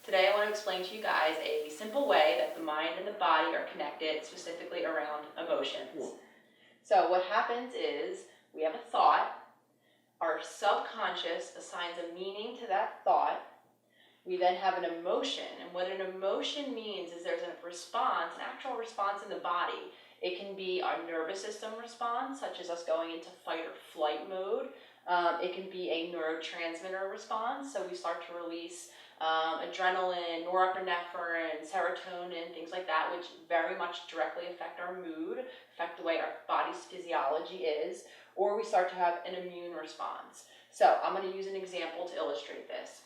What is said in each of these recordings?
Today I want to explain to you guys a simple way that the mind and the body are connected, specifically around emotions. So what happens is we have a thought, our subconscious assigns a meaning to that thought. We then have an emotion, and what an emotion means is there's a response, an actual response in the body. It can be our nervous system response, such as us going into fight or flight mode. It can be a neurotransmitter response, so we start to release adrenaline, norepinephrine, serotonin, things like that, which very much directly affect our mood, affect the way our body's physiology is, or we start to have an immune response. So I'm going to use an example to illustrate this.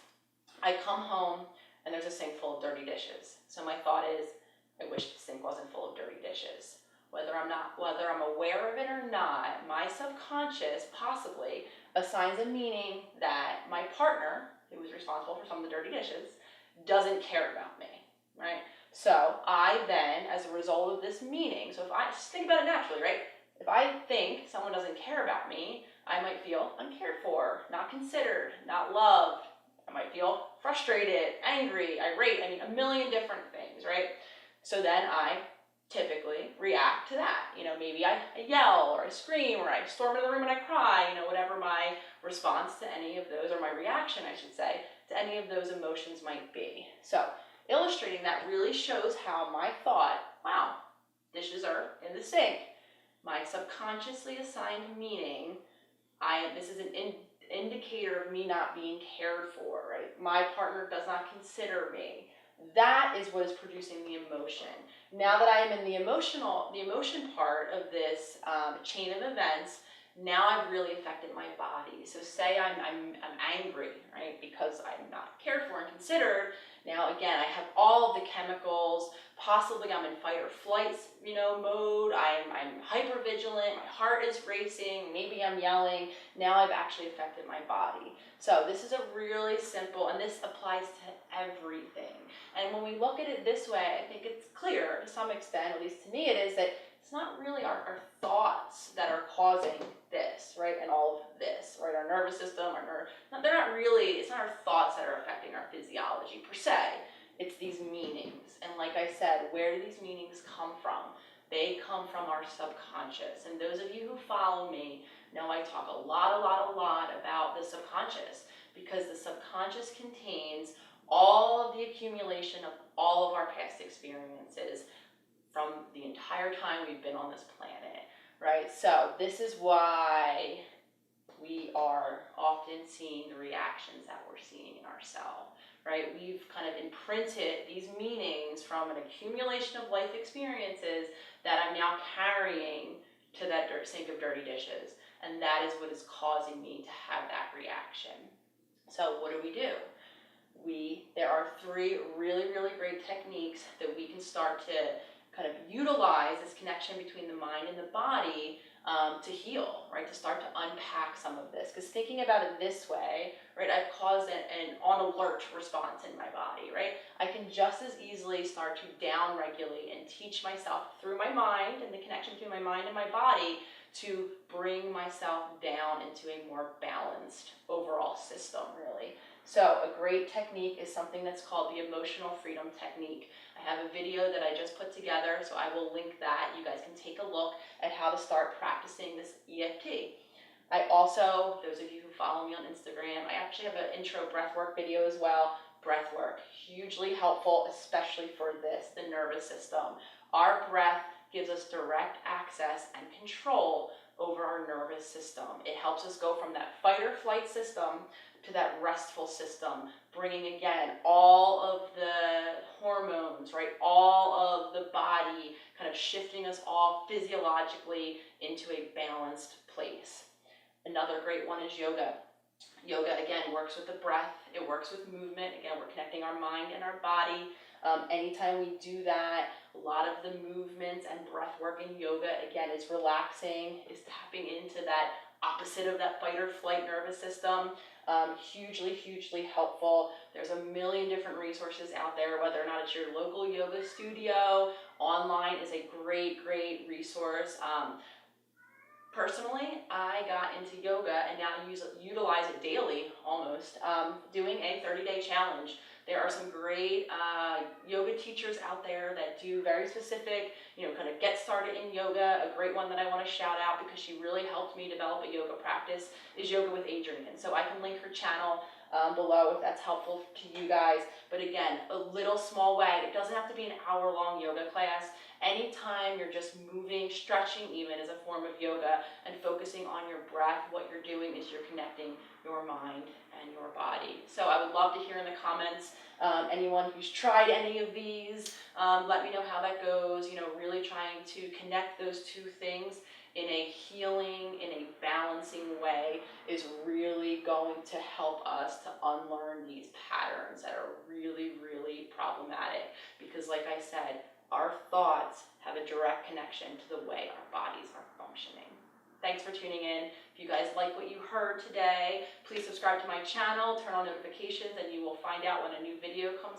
I come home and there's a sink full of dirty dishes. So my thought is, I wish the sink wasn't full of dirty dishes. Whether I'm aware of it or not, my subconscious possibly assigns a meaning that my partner, who is responsible for some of the dirty dishes, doesn't care about me, right? So I then, as a result of this meaning, so if I just think about it naturally, right? If I think someone doesn't care about me, I might feel uncared for, not considered, not loved. I might feel frustrated, angry, irate, a million different things, right? So then I typically react to that. Maybe I yell or I scream or I storm into the room and I cry, whatever my response to any of those, or my reaction, I should say, to any of those emotions might be. So illustrating that really shows how my thought, wow, dishes are in the sink. My subconsciously assigned meaning, this is an indicator of me not being cared for, right? My partner does not consider me. That is what is producing the emotion. Now that I am in the emotion part of this chain of events, now I've really affected my body. So say I'm angry, right? Because I'm not cared for and considered. Now again, I have all of the chemicals. Possibly I'm in fight or flight, mode. I'm hypervigilant. My heart is racing. Maybe I'm yelling. Now I've actually affected my body. So this is a really simple, and this applies to everything. And when we look at it this way, I think it's clear to some extent, at least to me it is, that it's not really our thoughts that are causing this, right? And all of this, right? Our nervous system, it's not our thoughts that are affecting our physiology per se. It's these meanings. And like I said, where do these meanings come from? They come from our subconscious. And those of you who follow me know I talk a lot about the subconscious, because the subconscious contains all of the accumulation of all of our past experiences from the entire time we've been on this planet, right? So this is why we are often seeing the reactions that we're seeing in ourselves, right? We've kind of imprinted these meanings from an accumulation of life experiences that I'm now carrying to that sink of dirty dishes. And that is what is causing me to have that reaction. So what do? There are 3 really great techniques that we can start to kind of utilize this connection between the mind and the body to heal, right? To start to unpack some of this. Because thinking about it this way, right, I've caused an on alert response in my body, right? I can just as easily start to down-regulate and teach myself through my mind and the connection between my mind and my body to bring myself down into a more balanced overall system, really. So a great technique is something that's called the emotional freedom technique. I have a video that I just put together, so I will link that. You guys can take a look at how to start practicing this EFT. I also, those of you who follow me on Instagram, I actually have an intro breathwork video as well. Breathwork, hugely helpful, especially for the nervous system. Our breath gives us direct access and control over our nervous system. It helps us go from that fight or flight system to that restful system, bringing again all of the hormones, right? All of the body kind of shifting us all physiologically into a balanced place. Another great one is yoga. Yoga, again, works with the breath. It works with movement. Again, we're connecting our mind and our body. Anytime we do that, a lot of the movements and breath work in yoga, again, is relaxing, is tapping into that opposite of that fight or flight nervous system. Hugely helpful. There's a million different resources out there, whether or not it's your local yoga studio. Online is a great resource. Personally, I got into yoga and now utilize it daily almost, doing a 30-day challenge. There are some great yoga teachers out there that do very specific, kind of get started in yoga. A great one that I want to shout out because she really helped me develop a yoga practice is Yoga with Adrienne. So I can link her channel below if that's helpful to you guys. But again, a little small way. It doesn't have to be an hour-long yoga class. Anytime you're just moving, stretching even is a form of yoga, and focusing on your breath, what you're doing is you're connecting your mind and your body. So I would love to hear in the comments, anyone who's tried any of these, let me know how that goes, really trying to connect those two things in a healing, in a balancing way is really going to help us to unlearn these patterns that are really, really problematic. Because like I said, our thoughts have a direct connection to the way our bodies are functioning. Thanks for tuning in. If you guys like what you heard today, please subscribe to my channel, turn on notifications, and you will find out when a new video comes